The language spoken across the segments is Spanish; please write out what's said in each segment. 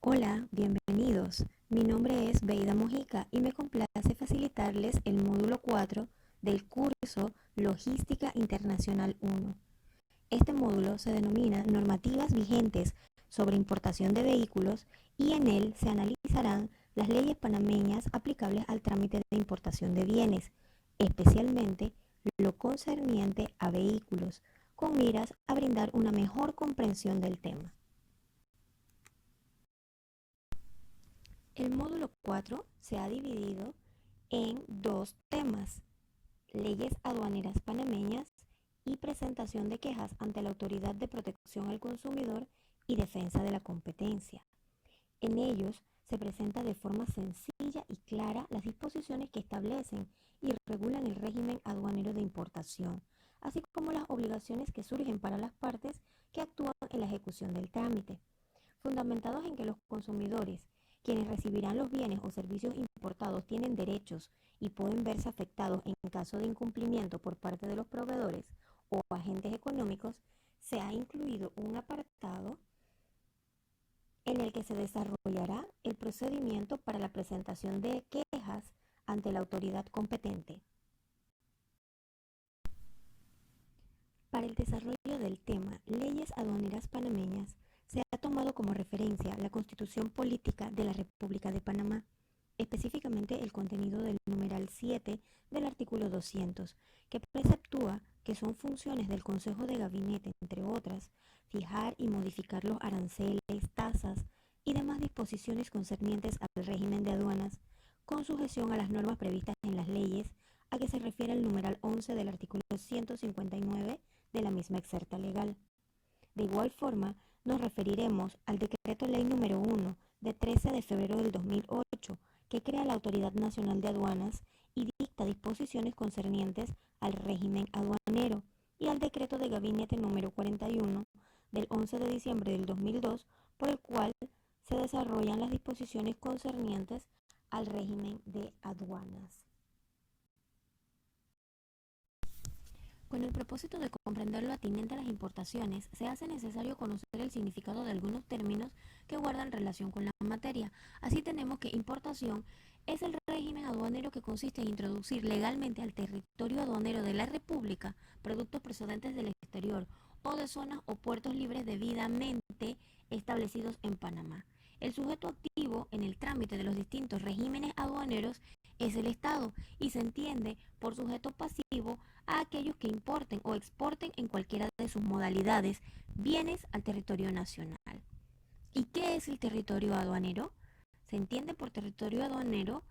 Hola, bienvenidos. Mi nombre es Beida Mojica y me complace facilitarles el módulo 4 del curso Logística Internacional 1. Este módulo se denomina Normativas vigentes sobre importación de vehículos y en él se analizarán las leyes panameñas aplicables al trámite de importación de bienes, especialmente lo concerniente a vehículos, con miras a brindar una mejor comprensión del tema. El módulo 4 se ha dividido en dos temas: leyes aduaneras panameñas y presentación de quejas ante la Autoridad de Protección al Consumidor y Defensa de la Competencia. En ellos se presenta de forma sencilla y clara las disposiciones que establecen y regulan el régimen aduanero de importación, así como las obligaciones que surgen para las partes que actúan en la ejecución del trámite, fundamentados en que los consumidores, quienes recibirán los bienes o servicios importados, tienen derechos y pueden verse afectados en caso de incumplimiento por parte de los proveedores o agentes económicos. Se ha incluido un apartado en el que se desarrollará el procedimiento para la presentación de quejas ante la autoridad competente. Para el desarrollo del tema Leyes aduaneras panameñas, se ha tomado como referencia la Constitución Política de la República de Panamá, específicamente el contenido del numeral 7 del artículo 200, que preceptúa que son funciones del Consejo de Gabinete, entre otras, fijar y modificar los aranceles, tasas y demás disposiciones concernientes al régimen de aduanas, con sujeción a las normas previstas en las leyes a que se refiere el numeral 11 del artículo 159 de la misma excerta legal. De igual forma, nos referiremos al Decreto Ley número 1 de 13 de febrero del 2008, que crea la Autoridad Nacional de Aduanas y dicta disposiciones concernientes al régimen aduanero, y al Decreto de Gabinete número 41 del 11 de diciembre del 2002, por el cual se desarrollan las disposiciones concernientes al régimen de aduanas. Con el propósito de comprender lo atinente a las importaciones, se hace necesario conocer el significado de algunos términos que guardan relación con la materia. Así tenemos que importación es el régimen aduanero que consiste en introducir legalmente al territorio aduanero de la República productos procedentes del exterior o de zonas o puertos libres debidamente establecidos en Panamá. El sujeto activo en el trámite de los distintos regímenes aduaneros es el Estado y se entiende por sujeto pasivo a aquellos que importen o exporten en cualquiera de sus modalidades bienes al territorio nacional. ¿Y qué es el territorio aduanero? Se entiende por territorio aduanero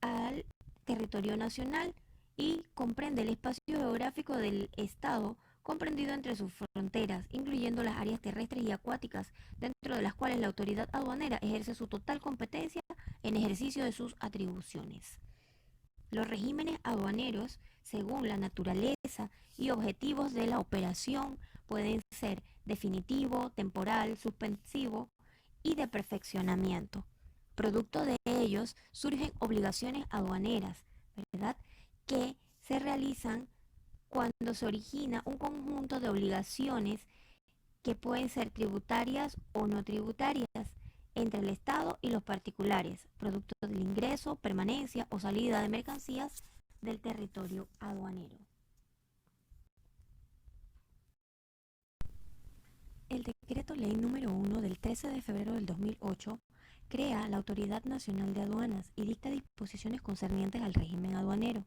al territorio nacional y comprende el espacio geográfico del Estado comprendido entre sus fronteras, incluyendo las áreas terrestres y acuáticas, dentro de las cuales la autoridad aduanera ejerce su total competencia en ejercicio de sus atribuciones. Los regímenes aduaneros, según la naturaleza y objetivos de la operación, pueden ser definitivo, temporal, suspensivo y de perfeccionamiento. Producto de ellos surgen obligaciones aduaneras, ¿verdad?, que se realizan cuando se origina un conjunto de obligaciones que pueden ser tributarias o no tributarias entre el Estado y los particulares, producto del ingreso, permanencia o salida de mercancías del territorio aduanero. El Decreto Ley número 1 del 13 de febrero del 2008 crea la Autoridad Nacional de Aduanas y dicta disposiciones concernientes al régimen aduanero.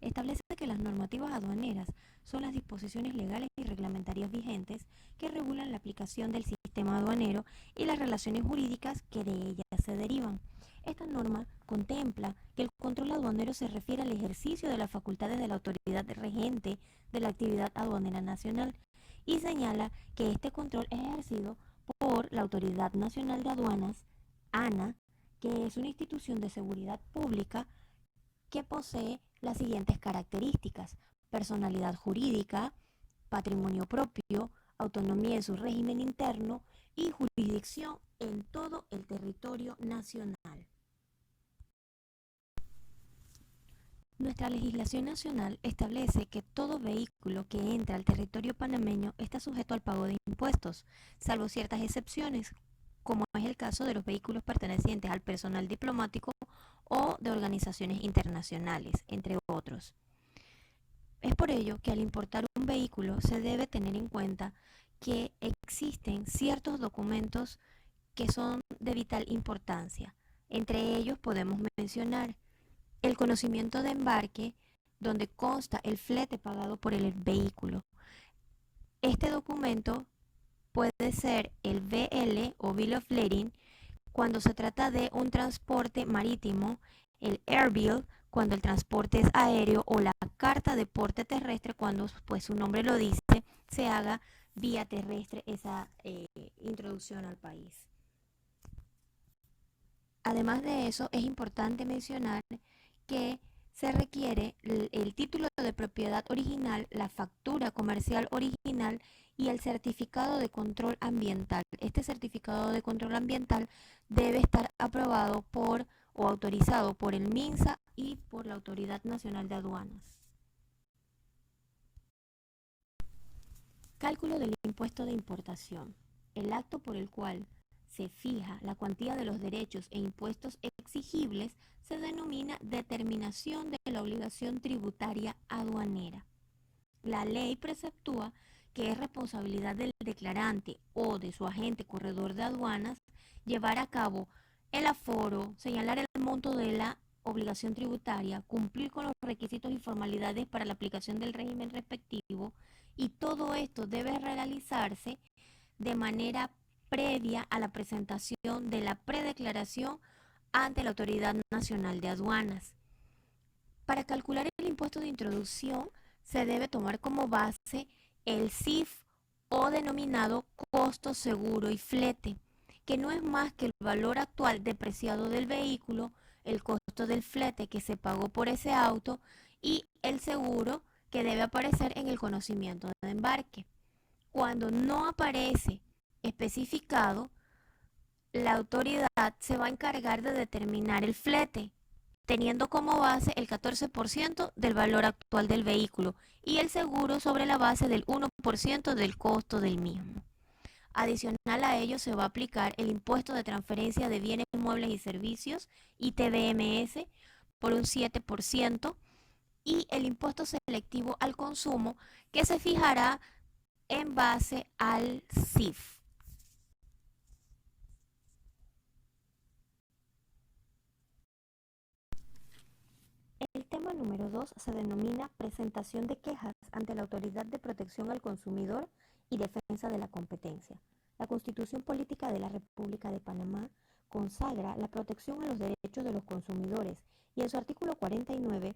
Establece que las normativas aduaneras son las disposiciones legales y reglamentarias vigentes que regulan la aplicación del sistema aduanero y las relaciones jurídicas que de ellas se derivan. Esta norma contempla que el control aduanero se refiere al ejercicio de las facultades de la autoridad regente de la actividad aduanera nacional y señala que este control es ejercido por la Autoridad Nacional de Aduanas, ANA, que es una institución de seguridad pública que posee las siguientes características: personalidad jurídica, patrimonio propio, autonomía en su régimen interno y jurisdicción en todo el territorio nacional. Nuestra legislación nacional establece que todo vehículo que entra al territorio panameño está sujeto al pago de impuestos, salvo ciertas excepciones, como es el caso de los vehículos pertenecientes al personal diplomático o de organizaciones internacionales, entre otros. Es por ello que al importar un vehículo se debe tener en cuenta que existen ciertos documentos que son de vital importancia. Entre ellos podemos mencionar el conocimiento de embarque, donde consta el flete pagado por el vehículo. Este documento puede ser el BL o Bill of Lading cuando se trata de un transporte marítimo, el Air Bill cuando el transporte es aéreo o la carta de porte terrestre cuando, pues su nombre lo dice, se haga vía terrestre esa introducción al país. Además de eso, es importante mencionar que se requiere el título de propiedad original, la factura comercial original y el certificado de control ambiental. Este certificado de control ambiental debe estar aprobado por o autorizado por el MINSA y por la Autoridad Nacional de Aduanas. Cálculo del impuesto de importación. El acto por el cual se fija la cuantía de los derechos e impuestos exigibles se denomina determinación de la obligación tributaria aduanera. La ley preceptúa que es responsabilidad del declarante o de su agente corredor de aduanas llevar a cabo el aforo, señalar el monto de la obligación tributaria, cumplir con los requisitos y formalidades para la aplicación del régimen respectivo, y todo esto debe realizarse de manera previa a la presentación de la predeclaración ante la Autoridad Nacional de Aduanas. Para calcular el impuesto de introducción se debe tomar como base el CIF o denominado costo seguro y flete, que no es más que el valor actual depreciado del vehículo, el costo del flete que se pagó por ese auto y el seguro que debe aparecer en el conocimiento de embarque. Cuando no aparece especificado, la autoridad se va a encargar de determinar el flete, teniendo como base el 14% del valor actual del vehículo y el seguro sobre la base del 1% del costo del mismo. Adicional a ello se va a aplicar el impuesto de transferencia de bienes, muebles y servicios, ITBMS, por un 7% y el impuesto selectivo al consumo, que se fijará en base al CIF. El tema número 2 se denomina presentación de quejas ante la Autoridad de Protección al Consumidor y Defensa de la Competencia. La Constitución Política de la República de Panamá consagra la protección a los derechos de los consumidores y en su artículo 49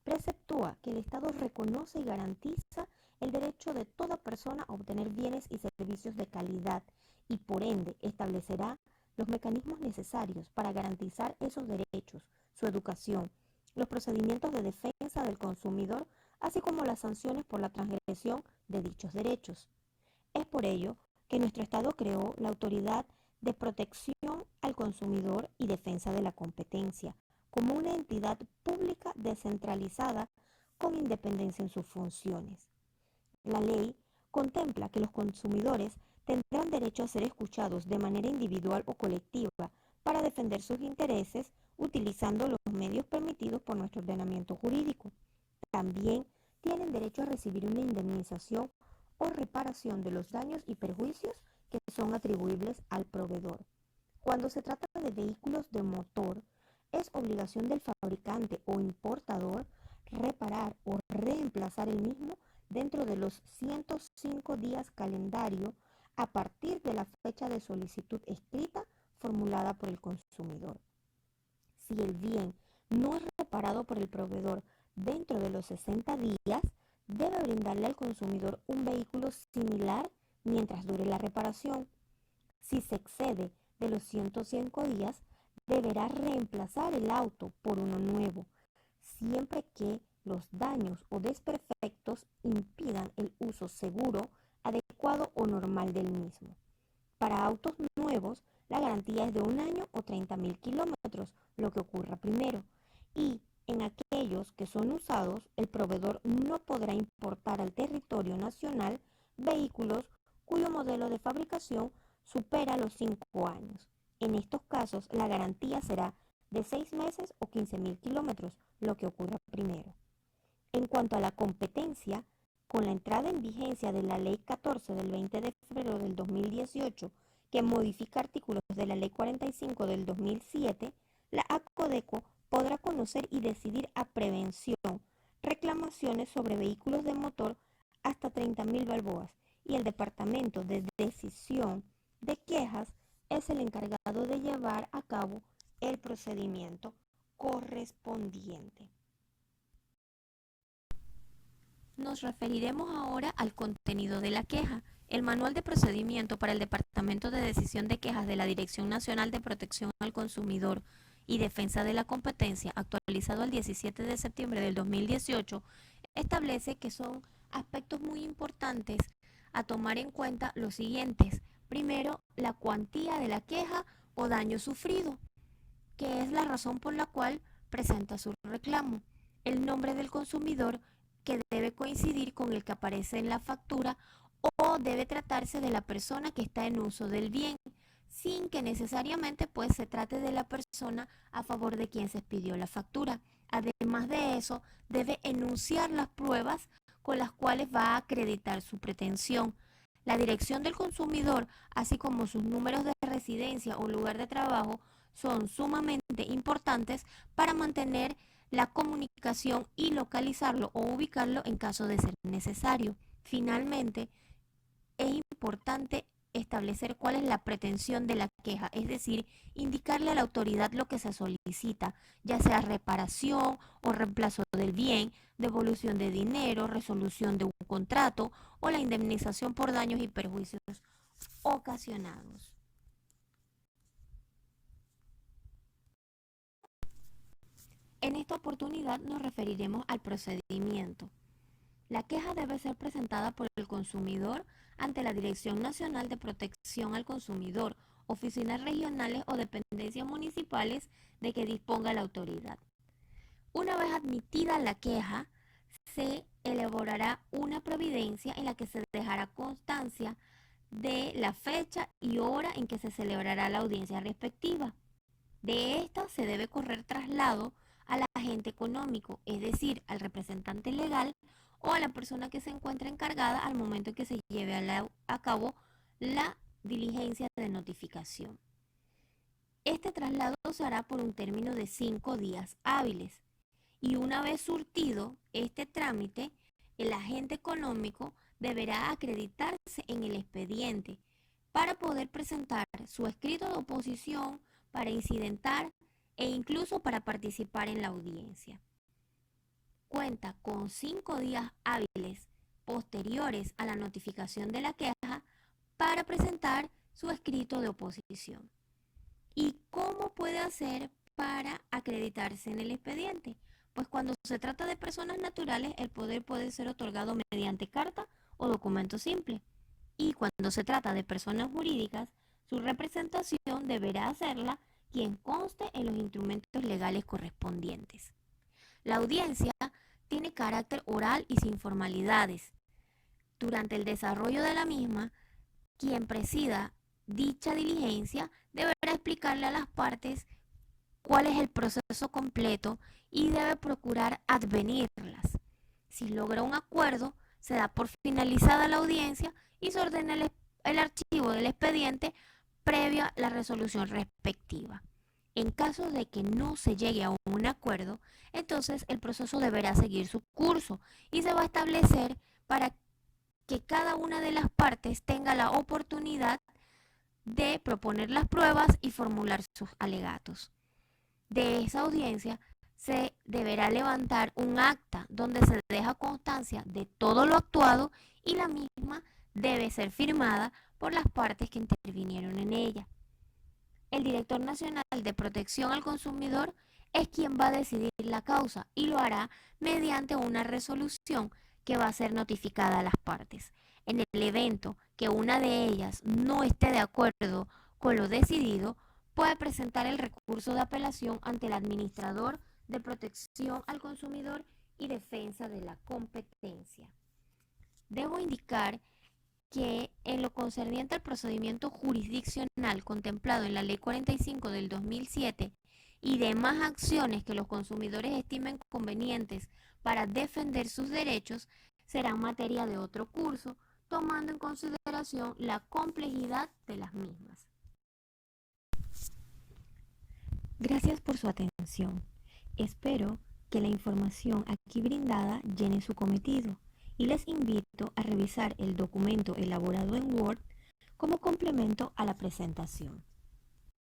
preceptúa que el Estado reconoce y garantiza el derecho de toda persona a obtener bienes y servicios de calidad y por ende establecerá los mecanismos necesarios para garantizar esos derechos, su educación, los procedimientos de defensa del consumidor, así como las sanciones por la transgresión de dichos derechos. Es por ello que nuestro Estado creó la Autoridad de Protección al Consumidor y Defensa de la Competencia, como una entidad pública descentralizada con independencia en sus funciones. La ley contempla que los consumidores tendrán derecho a ser escuchados de manera individual o colectiva para defender sus intereses utilizando los medios permitidos por nuestro ordenamiento jurídico. También tienen derecho a recibir una indemnización o reparación de los daños y perjuicios que son atribuibles al proveedor. Cuando se trata de vehículos de motor, es obligación del fabricante o importador reparar o reemplazar el mismo dentro de los 105 días calendario a partir de la fecha de solicitud escrita formulada por el consumidor. Si el bien no es reparado por el proveedor dentro de los 60 días, debe brindarle al consumidor un vehículo similar mientras dure la reparación. Si se excede de los 105 días, deberá reemplazar el auto por uno nuevo, siempre que los daños o desperfectos impidan el uso seguro, adecuado o normal del mismo. Para autos nuevos, la garantía es de un año o 30.000 kilómetros, lo que ocurra primero. Y en aquellos que son usados, el proveedor no podrá importar al territorio nacional vehículos cuyo modelo de fabricación supera los 5 años. En estos casos, la garantía será de 6 meses o 15.000 kilómetros, lo que ocurra primero. En cuanto a la competencia, con la entrada en vigencia de la Ley 14 del 20 de febrero del 2018, que modifica artículos de la Ley 45 del 2007, la ACODECO podrá conocer y decidir a prevención reclamaciones sobre vehículos de motor hasta 30.000 balboas, y el Departamento de Decisión de Quejas es el encargado de llevar a cabo el procedimiento correspondiente. Nos referiremos ahora al contenido de la queja. El Manual de Procedimiento para el Departamento de Decisión de Quejas de la Dirección Nacional de Protección al Consumidor y Defensa de la Competencia, actualizado el 17 de septiembre del 2018, establece que son aspectos muy importantes a tomar en cuenta los siguientes. Primero, la cuantía de la queja o daño sufrido, que es la razón por la cual presenta su reclamo. El nombre del consumidor, que debe coincidir con el que aparece en la factura, o debe tratarse de la persona que está en uso del bien, sin que necesariamente pues se trate de la persona a favor de quien se expidió la factura. Además de eso, debe enunciar las pruebas con las cuales va a acreditar su pretensión. La dirección del consumidor, así como sus números de residencia o lugar de trabajo, son sumamente importantes para mantener la comunicación y localizarlo o ubicarlo en caso de ser necesario. Finalmente, es importante establecer cuál es la pretensión de la queja, es decir, indicarle a la autoridad lo que se solicita, ya sea reparación o reemplazo del bien, devolución de dinero, resolución de un contrato o la indemnización por daños y perjuicios ocasionados. En esta oportunidad nos referiremos al procedimiento. La queja debe ser presentada por el consumidor ante la Dirección Nacional de Protección al Consumidor, oficinas regionales o dependencias municipales de que disponga la autoridad. Una vez admitida la queja, se elaborará una providencia en la que se dejará constancia de la fecha y hora en que se celebrará la audiencia respectiva. De esta se debe correr traslado al agente económico, es decir, al representante legal o a la persona que se encuentra encargada al momento en que se lleve a cabo la diligencia de notificación. Este traslado se hará por un término de 5 días hábiles, y una vez surtido este trámite, el agente económico deberá acreditarse en el expediente para poder presentar su escrito de oposición, para incidentar e incluso para participar en la audiencia. Cuenta con 5 días hábiles posteriores a la notificación de la queja para presentar su escrito de oposición. ¿Y cómo puede hacer para acreditarse en el expediente? Pues cuando se trata de personas naturales, el poder puede ser otorgado mediante carta o documento simple. Y cuando se trata de personas jurídicas, su representación deberá hacerla quien conste en los instrumentos legales correspondientes. La audiencia tiene carácter oral y sin formalidades. Durante el desarrollo de la misma, quien presida dicha diligencia deberá explicarle a las partes cuál es el proceso completo y debe procurar advenirlas. Si logra un acuerdo, se da por finalizada la audiencia y se ordena el archivo del expediente previo a la resolución respectiva. En caso de que no se llegue a un acuerdo, entonces el proceso deberá seguir su curso y se va a establecer para que cada una de las partes tenga la oportunidad de proponer las pruebas y formular sus alegatos. De esa audiencia se deberá levantar un acta donde se deja constancia de todo lo actuado, y la misma debe ser firmada por las partes que intervinieron en ella. El Director Nacional de Protección al Consumidor es quien va a decidir la causa y lo hará mediante una resolución que va a ser notificada a las partes. En el evento que una de ellas no esté de acuerdo con lo decidido, puede presentar el recurso de apelación ante el Administrador de Protección al Consumidor y Defensa de la Competencia. Debo indicar que en lo concerniente al procedimiento jurisdiccional contemplado en la Ley 45 del 2007 y demás acciones que los consumidores estimen convenientes para defender sus derechos, serán materia de otro curso, tomando en consideración la complejidad de las mismas. Gracias por su atención. Espero que la información aquí brindada llene su cometido y les invito a revisar el documento elaborado en Word como complemento a la presentación.